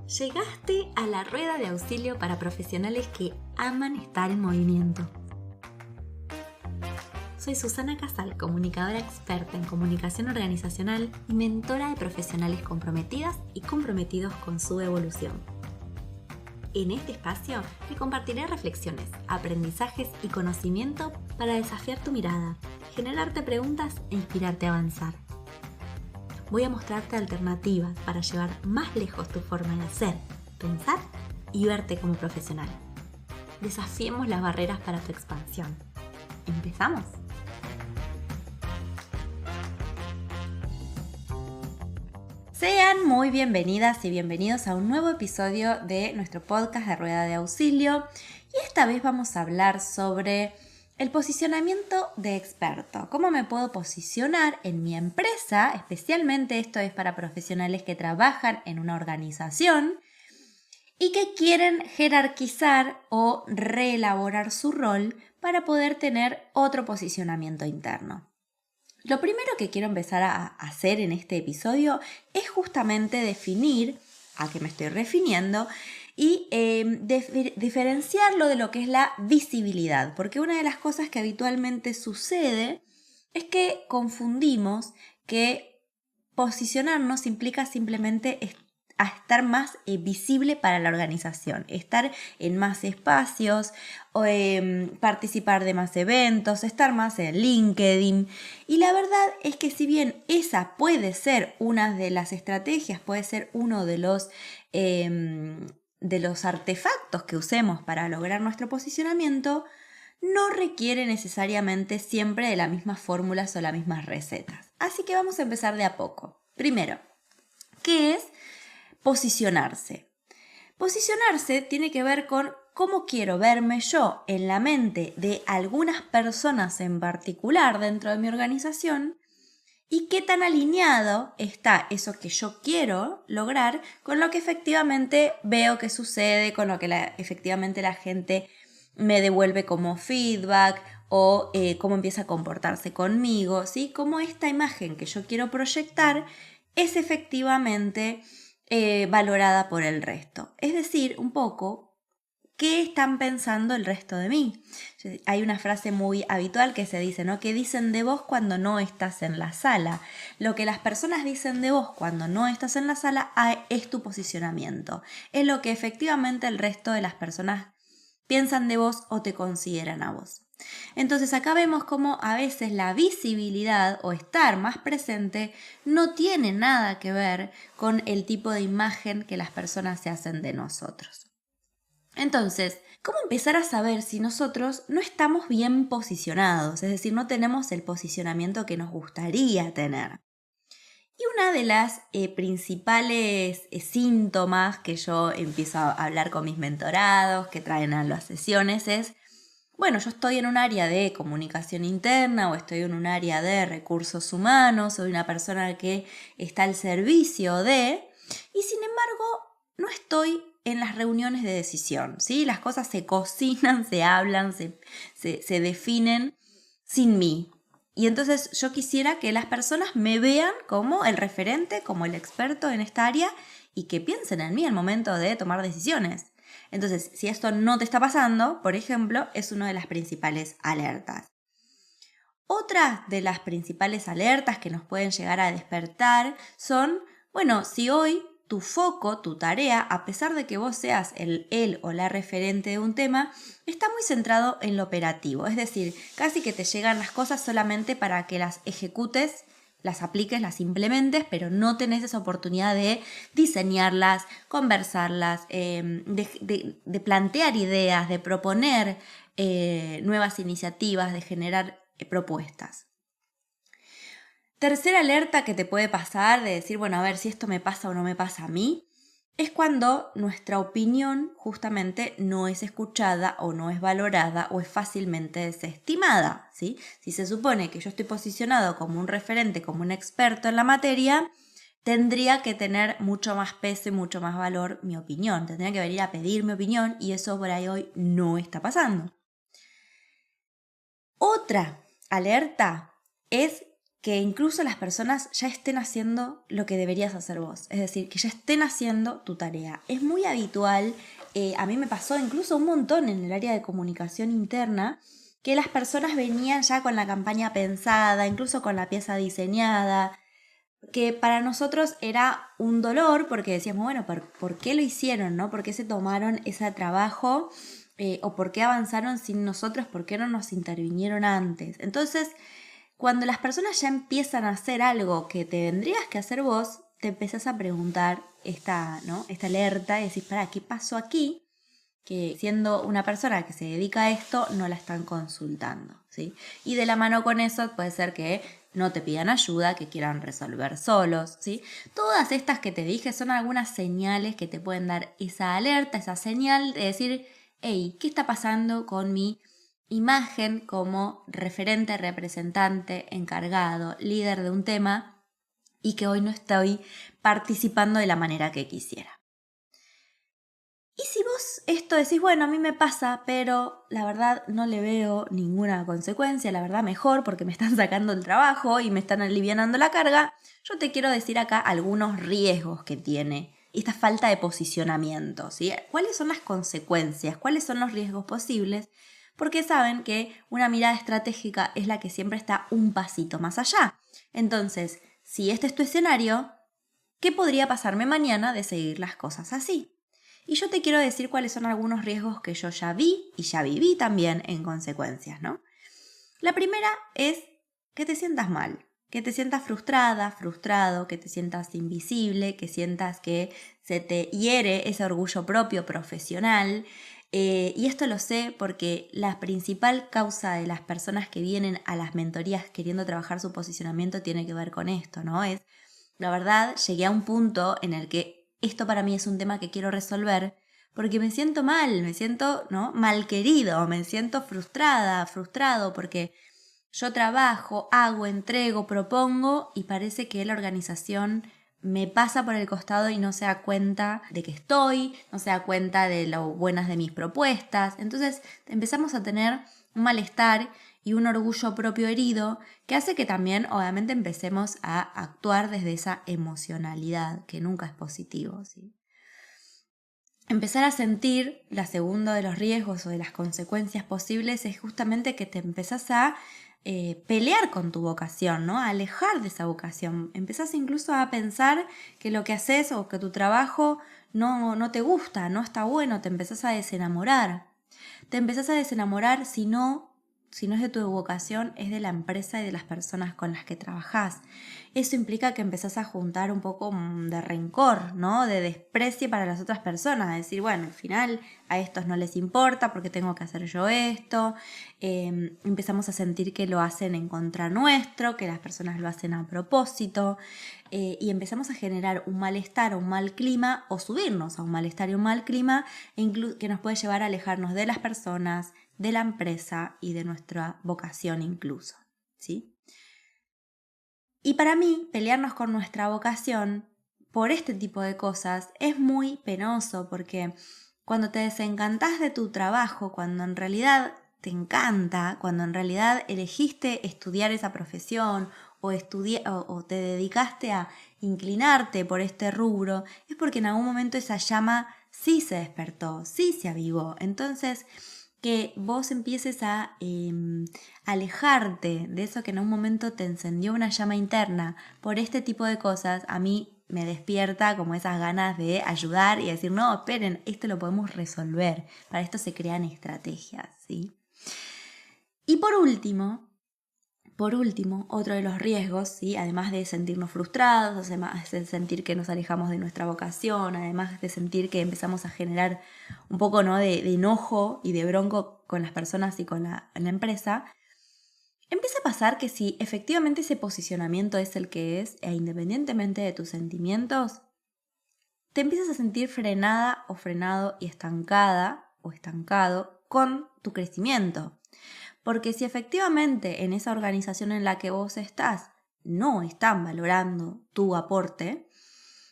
Llegaste a la rueda de auxilio para profesionales que aman estar en movimiento. Soy Susana Casal, comunicadora experta en comunicación organizacional y mentora de profesionales comprometidas y comprometidos con su evolución. En este espacio te compartiré reflexiones, aprendizajes y conocimiento para desafiar tu mirada, generarte preguntas e inspirarte a avanzar. Voy a mostrarte alternativas para llevar más lejos tu forma de hacer, pensar y verte como profesional. Desafiemos las barreras para tu expansión. ¿Empezamos? Sean muy bienvenidas y bienvenidos a un nuevo episodio de nuestro podcast de Rueda de Auxilio. Y esta vez vamos a hablar sobre el posicionamiento de experto. ¿Cómo me puedo posicionar en mi empresa? Especialmente esto es para profesionales que trabajan en una organización y que quieren jerarquizar o reelaborar su rol para poder tener otro posicionamiento interno. Lo primero que quiero empezar a hacer en este episodio es justamente definir a qué me estoy refiriendo y diferenciarlo de lo que es la visibilidad, porque una de las cosas que habitualmente sucede es que confundimos que posicionarnos implica simplemente estar más visible para la organización, estar en más espacios, participar de más eventos, estar más en LinkedIn. Y la verdad es que si bien esa puede ser una de las estrategias, puede ser uno de los artefactos que usemos para lograr nuestro posicionamiento, no requiere necesariamente siempre de las mismas fórmulas o las mismas recetas. Así que vamos a empezar de a poco. Primero, ¿qué es posicionarse? Posicionarse tiene que ver con cómo quiero verme yo en la mente de algunas personas en particular dentro de mi organización y qué tan alineado está eso que yo quiero lograr con lo que efectivamente veo que sucede, con lo que efectivamente la gente me devuelve como feedback o cómo empieza a comportarse conmigo, ¿sí? Cómo esta imagen que yo quiero proyectar es efectivamente valorada por el resto. Es decir, un poco, ¿qué están pensando el resto de mí? Hay una frase muy habitual que se dice, ¿no? ¿Qué dicen de vos cuando no estás en la sala? Lo que las personas dicen de vos cuando no estás en la sala es tu posicionamiento. Es lo que efectivamente el resto de las personas piensan de vos o te consideran a vos. Entonces acá vemos cómo a veces la visibilidad o estar más presente no tiene nada que ver con el tipo de imagen que las personas se hacen de nosotros. Entonces, ¿cómo empezar a saber si nosotros no estamos bien posicionados? Es decir, no tenemos el posicionamiento que nos gustaría tener. Y una de las principales síntomas que yo empiezo a hablar con mis mentorados, que traen a las sesiones, es, bueno, yo estoy en un área de comunicación interna o estoy en un área de recursos humanos, soy una persona que está al servicio de, y sin embargo no estoy en las reuniones de decisión, ¿sí? Las cosas se cocinan, se hablan, se definen sin mí. Y entonces yo quisiera que las personas me vean como el referente, como el experto en esta área y que piensen en mí al momento de tomar decisiones. Entonces, si esto no te está pasando, por ejemplo, es una de las principales alertas. Otra de las principales alertas que nos pueden llegar a despertar son, bueno, si hoy tu foco, tu tarea, a pesar de que vos seas el o la referente de un tema, está muy centrado en lo operativo. Es decir, casi que te llegan las cosas solamente para que las ejecutes, las apliques, las implementes, pero no tenés esa oportunidad de diseñarlas, conversarlas, de plantear ideas, de proponer nuevas iniciativas, de generar propuestas. Tercera alerta que te puede pasar de decir, bueno, a ver si esto me pasa o no me pasa a mí, es cuando nuestra opinión justamente no es escuchada o no es valorada o es fácilmente desestimada, ¿sí? Si se supone que yo estoy posicionado como un referente, como un experto en la materia, tendría que tener mucho más peso y mucho más valor mi opinión. Tendría que venir a pedir mi opinión y eso por ahí hoy no está pasando. Otra alerta es que incluso las personas ya estén haciendo lo que deberías hacer vos, es decir, que ya estén haciendo tu tarea. Es muy habitual, a mí me pasó incluso un montón en el área de comunicación interna, que las personas venían ya con la campaña pensada, incluso con la pieza diseñada, que para nosotros era un dolor porque decíamos, bueno, ¿por qué lo hicieron, no? ¿Por qué se tomaron ese trabajo? ¿O por qué avanzaron sin nosotros? ¿Por qué no nos intervinieron antes? Entonces, cuando las personas ya empiezan a hacer algo que tendrías que hacer vos, te empezás a preguntar esta alerta y decís, ¿qué pasó aquí? Que siendo una persona que se dedica a esto, no la están consultando, ¿sí? Y de la mano con eso puede ser que no te pidan ayuda, que quieran resolver solos, ¿sí? Todas estas que te dije son algunas señales que te pueden dar esa alerta, esa señal de decir, hey, ¿qué está pasando con mi imagen como referente, representante, encargado, líder de un tema y que hoy no estoy participando de la manera que quisiera? Y si vos esto decís, bueno, a mí me pasa, pero la verdad no le veo ninguna consecuencia, la verdad mejor porque me están sacando el trabajo y me están alivianando la carga, yo te quiero decir acá algunos riesgos que tiene esta falta de posicionamiento, ¿sí? ¿Cuáles son las consecuencias? ¿Cuáles son los riesgos posibles? Porque saben que una mirada estratégica es la que siempre está un pasito más allá. Entonces, si este es tu escenario, ¿qué podría pasarme mañana de seguir las cosas así? Y yo te quiero decir cuáles son algunos riesgos que yo ya vi y ya viví también en consecuencias, ¿no? La primera es que te sientas mal, que te sientas frustrada, frustrado, que te sientas invisible, que sientas que se te hiere ese orgullo propio profesional. Y esto lo sé porque la principal causa de las personas que vienen a las mentorías queriendo trabajar su posicionamiento tiene que ver con esto, ¿no? La verdad, llegué a un punto en el que esto para mí es un tema que quiero resolver porque me siento mal, me siento, ¿no?, mal querido, me siento frustrada, frustrado porque yo trabajo, hago, entrego, propongo y parece que la organización me pasa por el costado y no se da cuenta de que estoy, no se da cuenta de lo buenas de mis propuestas. Entonces empezamos a tener un malestar y un orgullo propio herido que hace que también obviamente empecemos a actuar desde esa emocionalidad que nunca es positivo, ¿sí? Empezar a sentir, la segunda de los riesgos o de las consecuencias posibles es justamente que te empezás a pelear con tu vocación, ¿no? A alejar de esa vocación. Empezás incluso a pensar que lo que haces o que tu trabajo no te gusta, no está bueno, te empezás a desenamorar. Te empezás a desenamorar si no es de tu vocación, es de la empresa y de las personas con las que trabajás. Eso implica que empezás a juntar un poco de rencor, ¿no? De desprecio para las otras personas. Decir, bueno, al final a estos no les importa porque tengo que hacer yo esto. Empezamos a sentir que lo hacen en contra nuestro, que las personas lo hacen a propósito. Y empezamos a generar un malestar o un mal clima o subirnos a un malestar y un mal clima que nos puede llevar a alejarnos de las personas, de la empresa y de nuestra vocación incluso, ¿sí? Y para mí, pelearnos con nuestra vocación por este tipo de cosas es muy penoso porque cuando te desencantás de tu trabajo, cuando en realidad te encanta, cuando en realidad elegiste estudiar esa profesión o te dedicaste a inclinarte por este rubro, es porque en algún momento esa llama sí se despertó, sí se avivó. Entonces, que vos empieces a alejarte de eso que en un momento te encendió una llama interna por este tipo de cosas, a mí me despierta como esas ganas de ayudar y decir, no, esperen, esto lo podemos resolver. Para esto se crean estrategias, ¿sí? Y por último, otro de los riesgos, ¿sí?, además de sentirnos frustrados, además de sentir que nos alejamos de nuestra vocación, además de sentir que empezamos a generar un poco, ¿no?, de enojo y de bronco con las personas y con la empresa, empieza a pasar que si efectivamente ese posicionamiento es el que es, e independientemente de tus sentimientos, te empiezas a sentir frenada o frenado y estancada o estancado con tu crecimiento. Porque si efectivamente en esa organización en la que vos estás no están valorando tu aporte,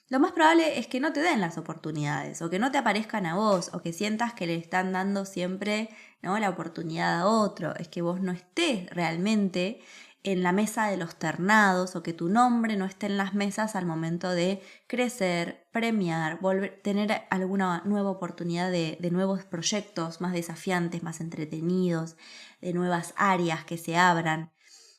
lo más probable es que no te den las oportunidades o que no te aparezcan a vos o que sientas que le están dando siempre, ¿no?, la oportunidad a otro. Es que vos no estés realmente en la mesa de los ternados o que tu nombre no esté en las mesas al momento de crecer, premiar, tener alguna nueva oportunidad de nuevos proyectos más desafiantes, más entretenidos, de nuevas áreas que se abran.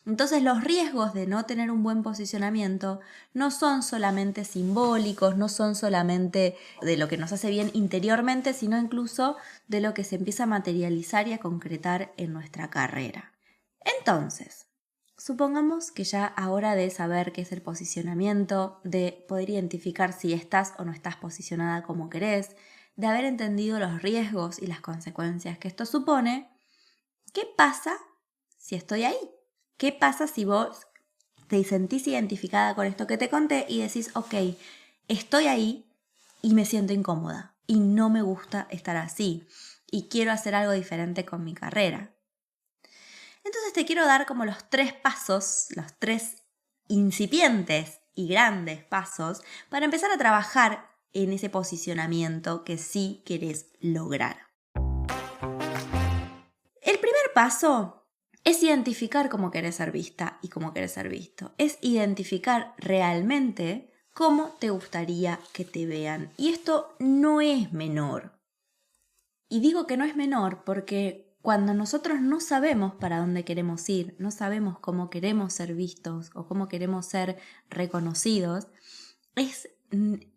Entonces los riesgos de no tener un buen posicionamiento no son solamente simbólicos, no son solamente de lo que nos hace bien interiormente, sino incluso de lo que se empieza a materializar y a concretar en nuestra carrera. Entonces, supongamos que ya ahora de saber qué es el posicionamiento, de poder identificar si estás o no estás posicionada como querés, de haber entendido los riesgos y las consecuencias que esto supone, ¿qué pasa si estoy ahí? ¿Qué pasa si vos te sentís identificada con esto que te conté y decís, ok, estoy ahí y me siento incómoda y no me gusta estar así y quiero hacer algo diferente con mi carrera? Entonces te quiero dar como los 3 pasos, los 3 incipientes y grandes pasos para empezar a trabajar en ese posicionamiento que sí querés lograr. El primer paso es identificar cómo querés ser vista y cómo querés ser visto. Es identificar realmente cómo te gustaría que te vean. Y esto no es menor. Y digo que no es menor porque cuando nosotros no sabemos para dónde queremos ir, no sabemos cómo queremos ser vistos o cómo queremos ser reconocidos, es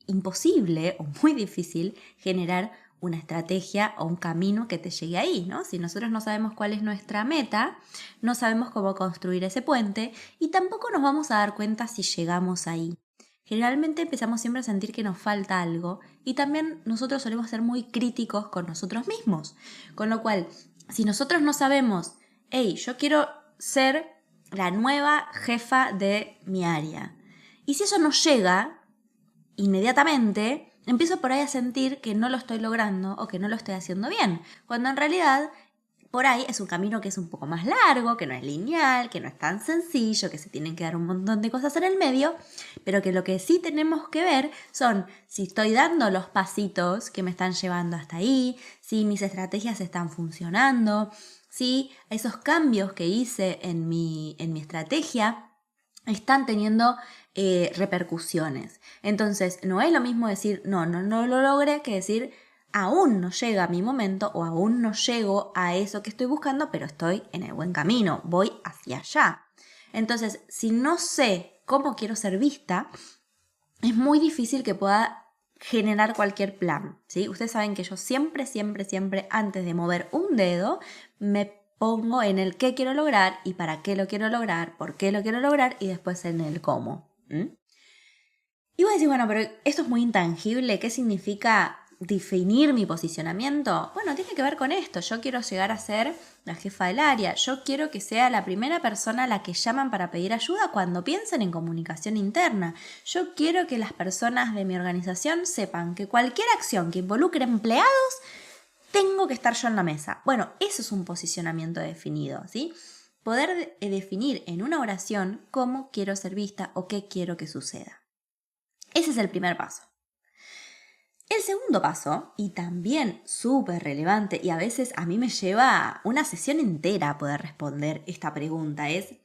imposible o muy difícil generar una estrategia o un camino que te llegue ahí, ¿no? Si nosotros no sabemos cuál es nuestra meta, no sabemos cómo construir ese puente y tampoco nos vamos a dar cuenta si llegamos ahí. Generalmente empezamos siempre a sentir que nos falta algo y también nosotros solemos ser muy críticos con nosotros mismos. Con lo cual, si nosotros no sabemos, hey, yo quiero ser la nueva jefa de mi área. Y si eso no llega inmediatamente, empiezo por ahí a sentir que no lo estoy logrando o que no lo estoy haciendo bien, cuando en realidad por ahí es un camino que es un poco más largo, que no es lineal, que no es tan sencillo, que se tienen que dar un montón de cosas en el medio, pero que lo que sí tenemos que ver son si estoy dando los pasitos que me están llevando hasta ahí, si mis estrategias están funcionando, si esos cambios que hice en mi estrategia están teniendo repercusiones. Entonces, no es lo mismo decir no lo logré que decir aún no llega mi momento o aún no llego a eso que estoy buscando, pero estoy en el buen camino, voy hacia allá. Entonces, si no sé cómo quiero ser vista, es muy difícil que pueda generar cualquier plan, ¿sí? Ustedes saben que yo siempre, antes de mover un dedo, me pongo en el qué quiero lograr y para qué lo quiero lograr, por qué lo quiero lograr y después en el cómo. Y vos decís, bueno, pero esto es muy intangible, ¿qué significa definir mi posicionamiento? Bueno, tiene que ver con esto. Yo quiero llegar a ser la jefa del área. Yo quiero que sea la primera persona a la que llaman para pedir ayuda cuando piensen en comunicación interna. Yo quiero que las personas de mi organización sepan que cualquier acción que involucre empleados, tengo que estar yo en la mesa. Bueno, eso es un posicionamiento definido, ¿sí? Poder definir en una oración cómo quiero ser vista o qué quiero que suceda. Ese es el primer paso. El segundo paso, y también súper relevante, y a veces a mí me lleva una sesión entera a poder responder esta pregunta, es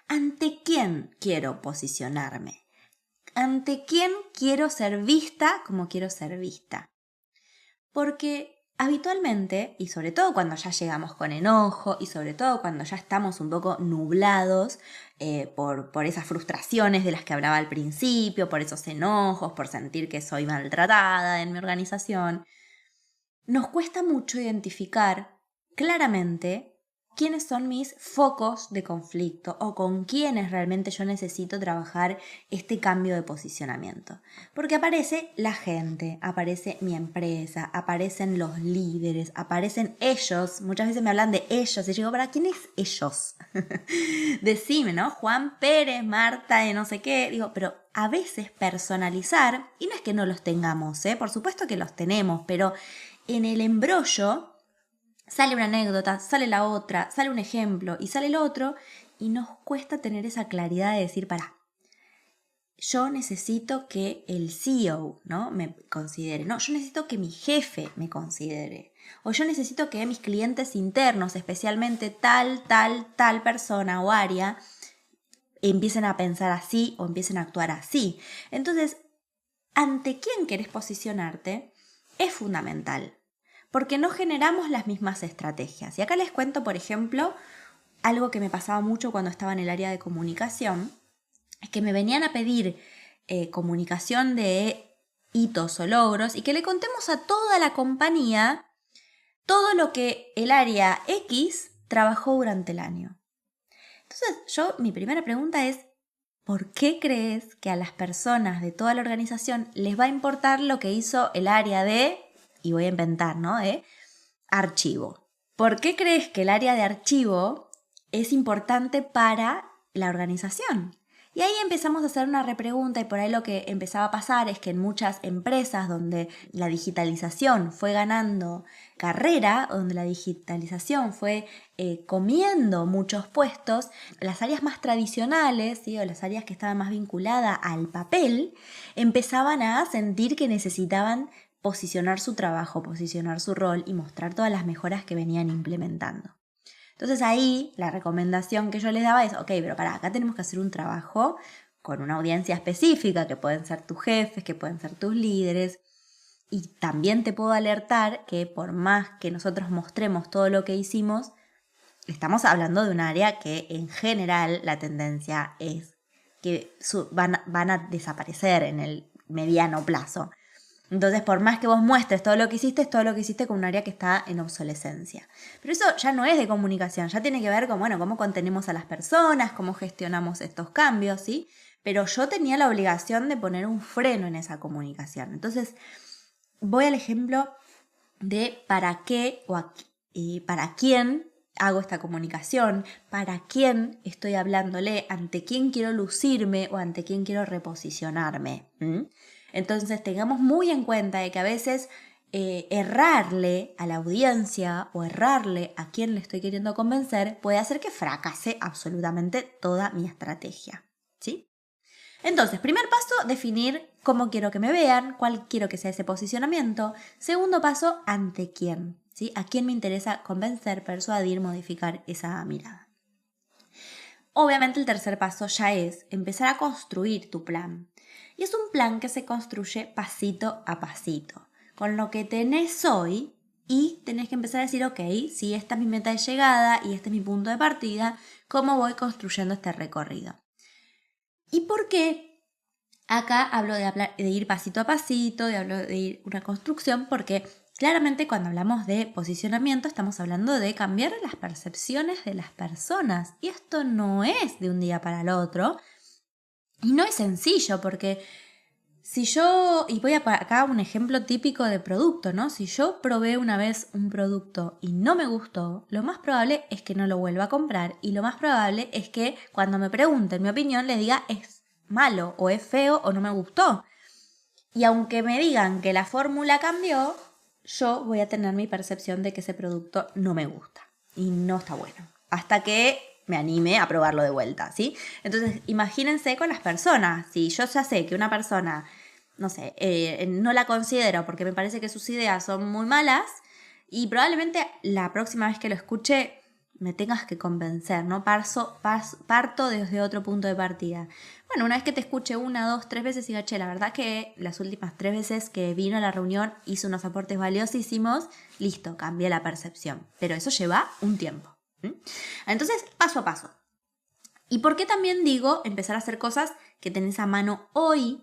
¿ante quién quiero posicionarme? ¿Ante quién quiero ser vista como quiero ser vista? Porque habitualmente, y sobre todo cuando ya llegamos con enojo, y sobre todo cuando ya estamos un poco nublados por esas frustraciones de las que hablaba al principio, por esos enojos, por sentir que soy maltratada en mi organización, nos cuesta mucho identificar claramente quiénes son mis focos de conflicto o con quiénes realmente yo necesito trabajar este cambio de posicionamiento. Porque aparece la gente, aparece mi empresa, aparecen los líderes, aparecen ellos. Muchas veces me hablan de ellos y yo digo, ¿para quién es ellos? Decime, ¿no? Juan Pérez, Marta, de no sé qué. Digo, pero a veces personalizar, y no es que no los tengamos, por supuesto que los tenemos, pero en el embrollo sale una anécdota, sale la otra, sale un ejemplo y sale el otro y nos cuesta tener esa claridad de decir, pará, yo necesito que el CEO, ¿no? me considere, no, yo necesito que mi jefe me considere, o yo necesito que mis clientes internos, especialmente tal persona o área, empiecen a pensar así o empiecen a actuar así. Entonces, ante quién querés posicionarte es fundamental, porque no generamos las mismas estrategias. Y acá les cuento, por ejemplo, algo que me pasaba mucho cuando estaba en el área de comunicación, es que me venían a pedir comunicación de hitos o logros y que le contemos a toda la compañía todo lo que el área X trabajó durante el año. Entonces, mi primera pregunta es, ¿por qué crees que a las personas de toda la organización les va a importar lo que hizo el área de, y voy a inventar, ¿no?, de archivo? ¿Por qué crees que el área de archivo es importante para la organización? Y ahí empezamos a hacer una repregunta y por ahí lo que empezaba a pasar es que en muchas empresas donde la digitalización fue ganando carrera, donde la digitalización fue comiendo muchos puestos, las áreas más tradicionales, ¿sí?, o las áreas que estaban más vinculadas al papel, empezaban a sentir que necesitaban posicionar su trabajo, posicionar su rol y mostrar todas las mejoras que venían implementando. Entonces ahí la recomendación que yo les daba es, ok, pero acá tenemos que hacer un trabajo con una audiencia específica, que pueden ser tus jefes, que pueden ser tus líderes. Y también te puedo alertar que por más que nosotros mostremos todo lo que hicimos, estamos hablando de un área que en general la tendencia es que van a desaparecer en el mediano plazo. Entonces, por más que vos muestres todo lo que hiciste, es todo lo que hiciste con un área que está en obsolescencia. Pero eso ya no es de comunicación, ya tiene que ver con, cómo contenemos a las personas, cómo gestionamos estos cambios, ¿sí? Pero yo tenía la obligación de poner un freno en esa comunicación. Entonces, voy al ejemplo de para qué para quién hago esta comunicación, para quién estoy hablándole, ante quién quiero lucirme o ante quién quiero reposicionarme. Entonces tengamos muy en cuenta de que a veces errarle a la audiencia o errarle a quien le estoy queriendo convencer puede hacer que fracase absolutamente toda mi estrategia, ¿sí? Entonces, primer paso, definir cómo quiero que me vean, cuál quiero que sea ese posicionamiento. Segundo paso, ante quién, ¿sí? A quién me interesa convencer, persuadir, modificar esa mirada. Obviamente el tercer paso ya es empezar a construir tu plan. Y es un plan que se construye pasito a pasito, con lo que tenés hoy, y tenés que empezar a decir, ok, si esta es mi meta de llegada y este es mi punto de partida, ¿cómo voy construyendo este recorrido? ¿Y por qué? Acá hablo de ir pasito a pasito, hablo de ir una construcción, porque claramente cuando hablamos de posicionamiento estamos hablando de cambiar las percepciones de las personas. Y esto no es de un día para el otro. Y no es sencillo, porque si yo, y voy a acá un ejemplo típico de producto, ¿no? Si yo probé una vez un producto y no me gustó, lo más probable es que no lo vuelva a comprar. Y lo más probable es que cuando me pregunten mi opinión les diga es malo o es feo o no me gustó. Y aunque me digan que la fórmula cambió, yo voy a tener mi percepción de que ese producto no me gusta y no está bueno. Hasta que me anime a probarlo de vuelta, ¿sí? Entonces, imagínense con las personas. Si yo ya sé que una persona, no sé, no la considero porque me parece que sus ideas son muy malas y probablemente la próxima vez que lo escuche me tengas que convencer, ¿no? Parto desde otro punto de partida. Bueno, una vez que te escuche 1, 2, 3 veces y diga, che, la verdad que las últimas 3 veces que vino a la reunión hizo unos aportes valiosísimos, listo, cambié la percepción. Pero eso lleva un tiempo. Entonces, paso a paso. ¿Y por qué también digo empezar a hacer cosas que tenés a mano hoy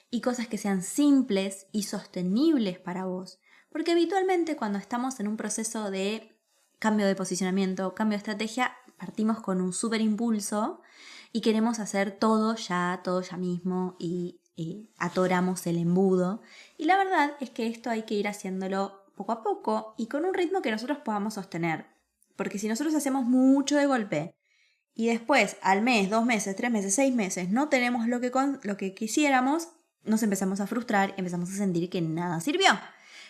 y cosas que sean simples y sostenibles para vos? Porque habitualmente cuando estamos en un proceso de cambio de posicionamiento, cambio de estrategia, partimos con un súper impulso y queremos hacer todo ya mismo y atoramos el embudo. Y la verdad es que esto hay que ir haciéndolo poco a poco y con un ritmo que nosotros podamos sostener. Porque si nosotros hacemos mucho de golpe y después al mes, 2 meses, 3 meses, 6 meses no tenemos lo que quisiéramos, nos empezamos a frustrar y empezamos a sentir que nada sirvió.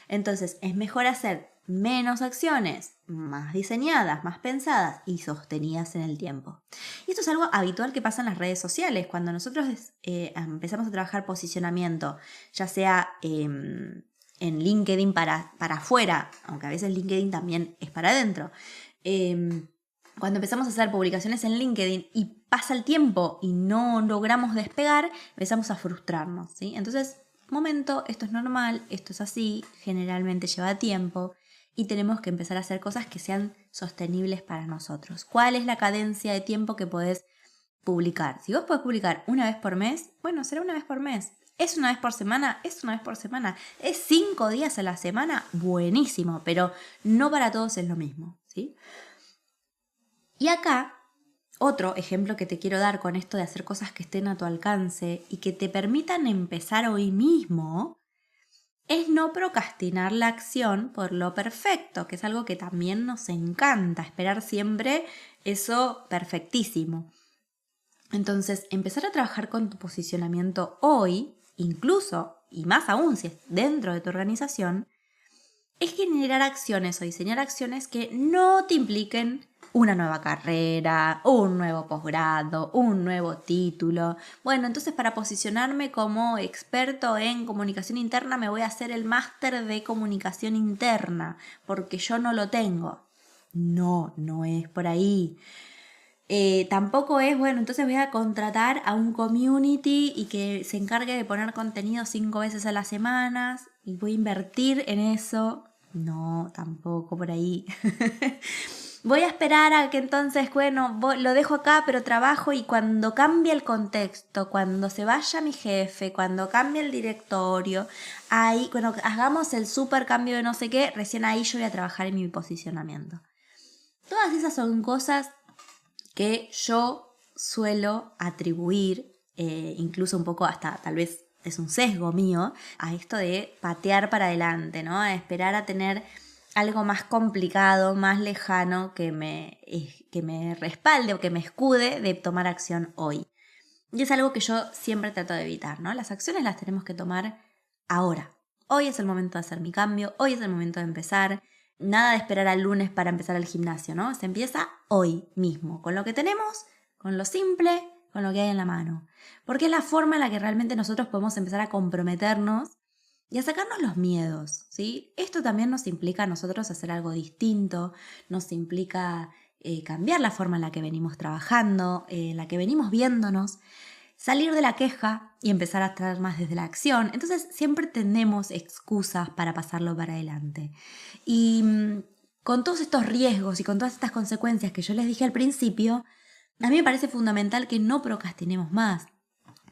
Entonces es mejor hacer menos acciones, más diseñadas, más pensadas y sostenidas en el tiempo. Y esto es algo habitual que pasa en las redes sociales. Cuando nosotros empezamos a trabajar posicionamiento, ya sea en LinkedIn para afuera, aunque a veces LinkedIn también es para adentro, cuando empezamos a hacer publicaciones en LinkedIn y pasa el tiempo y no logramos despegar, empezamos a frustrarnos, ¿sí? Entonces, momento, esto es normal, esto es así, generalmente lleva tiempo y tenemos que empezar a hacer cosas que sean sostenibles para nosotros. ¿Cuál es la cadencia de tiempo que podés publicar? Si vos podés publicar una vez por mes, bueno, será una vez por mes. ¿Es una vez por semana? Es una vez por semana. ¿Es 5 días a la semana? Buenísimo, pero no para todos es lo mismo, ¿sí? Y acá, otro ejemplo que te quiero dar con esto de hacer cosas que estén a tu alcance y que te permitan empezar hoy mismo, es no procrastinar la acción por lo perfecto, que es algo que también nos encanta, esperar siempre eso perfectísimo. Entonces, empezar a trabajar con tu posicionamiento hoy, incluso, y más aún si es dentro de tu organización, es generar acciones o diseñar acciones que no te impliquen una nueva carrera, un nuevo posgrado, un nuevo título. Bueno, entonces para posicionarme como experto en comunicación interna me voy a hacer el máster de comunicación interna, porque yo no lo tengo. No, no es por ahí. Tampoco es, bueno, entonces voy a contratar a un community y que se encargue de poner contenido 5 veces a la semana y voy a invertir en eso. No, tampoco por ahí. Voy a esperar a que entonces, bueno, lo dejo acá, pero trabajo y cuando cambie el contexto, cuando se vaya mi jefe, cuando cambie el directorio, ahí, bueno, hagamos el super cambio de no sé qué, recién ahí yo voy a trabajar en mi posicionamiento. Todas esas son cosas que yo suelo atribuir, incluso un poco hasta tal vez es un sesgo mío, a esto de patear para adelante, ¿no? A esperar a tener algo más complicado, más lejano, que me respalde o que me escude de tomar acción hoy. Y es algo que yo siempre trato de evitar, ¿no? Las acciones las tenemos que tomar ahora. Hoy es el momento de hacer mi cambio, hoy es el momento de empezar. Nada de esperar al lunes para empezar el gimnasio, ¿no? Se empieza hoy mismo, con lo que tenemos, con lo simple, con lo que hay en la mano. Porque es la forma en la que realmente nosotros podemos empezar a comprometernos y a sacarnos los miedos, ¿sí? Esto también nos implica a nosotros hacer algo distinto, nos implica cambiar la forma en la que venimos trabajando, en la que venimos viéndonos, salir de la queja y empezar a traer más desde la acción. Entonces siempre tenemos excusas para pasarlo para adelante. Y con todos estos riesgos y con todas estas consecuencias que yo les dije al principio, a mí me parece fundamental que no procrastinemos más,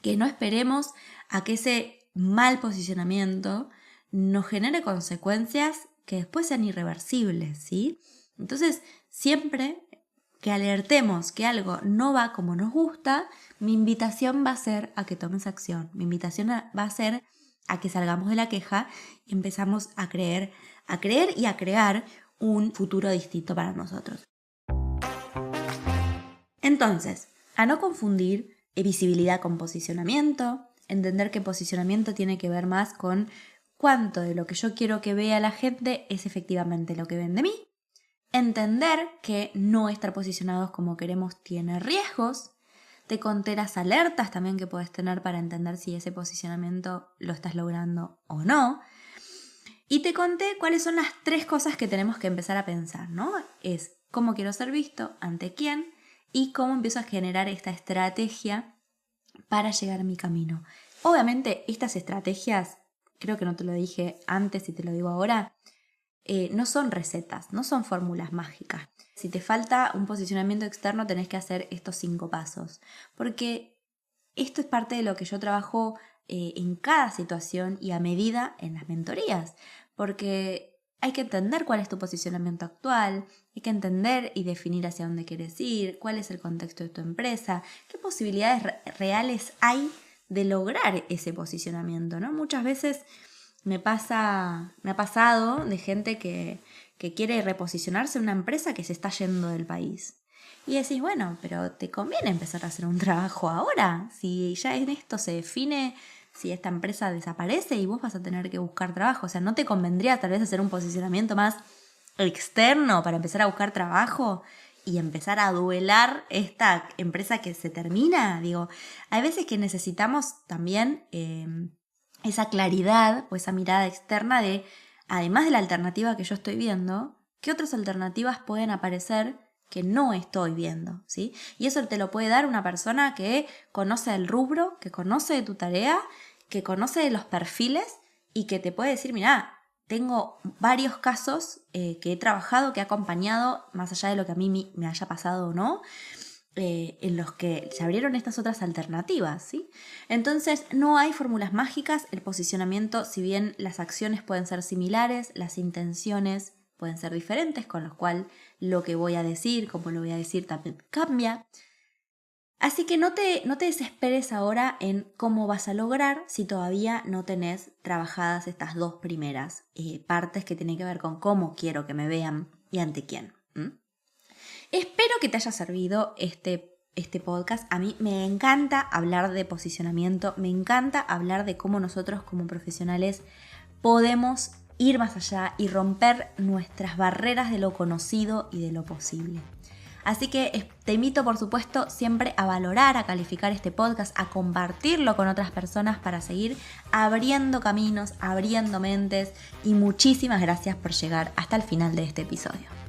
que no esperemos a que ese mal posicionamiento nos genere consecuencias que después sean irreversibles, ¿sí? Entonces, siempre que alertemos que algo no va como nos gusta, mi invitación va a ser a que tomes acción. Mi invitación va a ser a que salgamos de la queja y empezamos a creer y a crear un futuro distinto para nosotros. Entonces, a no confundir visibilidad con posicionamiento, entender que posicionamiento tiene que ver más con cuánto de lo que yo quiero que vea la gente es efectivamente lo que ven de mí. Entender que no estar posicionados como queremos tiene riesgos. Te conté las alertas también que puedes tener para entender si ese posicionamiento lo estás logrando o no. Y te conté cuáles son las 3 cosas que tenemos que empezar a pensar, ¿no? Es cómo quiero ser visto, ante quién y cómo empiezo a generar esta estrategia para llegar a mi camino. Obviamente estas estrategias, creo que no te lo dije antes y te lo digo ahora, no son recetas, no son fórmulas mágicas. Si te falta un posicionamiento externo, tenés que hacer estos 5 pasos. Porque esto es parte de lo que yo trabajo en cada situación y a medida en las mentorías. Porque hay que entender cuál es tu posicionamiento actual, hay que entender y definir hacia dónde quieres ir, cuál es el contexto de tu empresa, qué posibilidades reales hay de lograr ese posicionamiento, ¿no? Muchas veces me ha pasado de gente que quiere reposicionarse en una empresa que se está yendo del país. Y decís, bueno, pero te conviene empezar a hacer un trabajo ahora. Si ya en esto se define si esta empresa desaparece y vos vas a tener que buscar trabajo. O sea, ¿no te convendría tal vez hacer un posicionamiento más externo para empezar a buscar trabajo y empezar a duelar esta empresa que se termina? Digo, hay veces que necesitamos también esa claridad o esa mirada externa de, además de la alternativa que yo estoy viendo, ¿qué otras alternativas pueden aparecer que no estoy viendo, ¿sí? Y eso te lo puede dar una persona que conoce el rubro, que conoce de tu tarea, que conoce de los perfiles y que te puede decir, mirá, tengo varios casos que he trabajado, que he acompañado, más allá de lo que a mí me haya pasado o no, en los que se abrieron estas otras alternativas, ¿sí? Entonces, no hay fórmulas mágicas. El posicionamiento, si bien las acciones pueden ser similares, las intenciones pueden ser diferentes, con lo cual lo que voy a decir, como lo voy a decir, también cambia. Así que no te desesperes ahora en cómo vas a lograr si todavía no tenés trabajadas estas dos primeras partes que tienen que ver con cómo quiero que me vean y ante quién. Espero que te haya servido este podcast. A mí me encanta hablar de posicionamiento, me encanta hablar de cómo nosotros como profesionales podemos ir más allá y romper nuestras barreras de lo conocido y de lo posible. Así que te invito, por supuesto, siempre a valorar, a calificar este podcast, a compartirlo con otras personas para seguir abriendo caminos, abriendo mentes, y muchísimas gracias por llegar hasta el final de este episodio.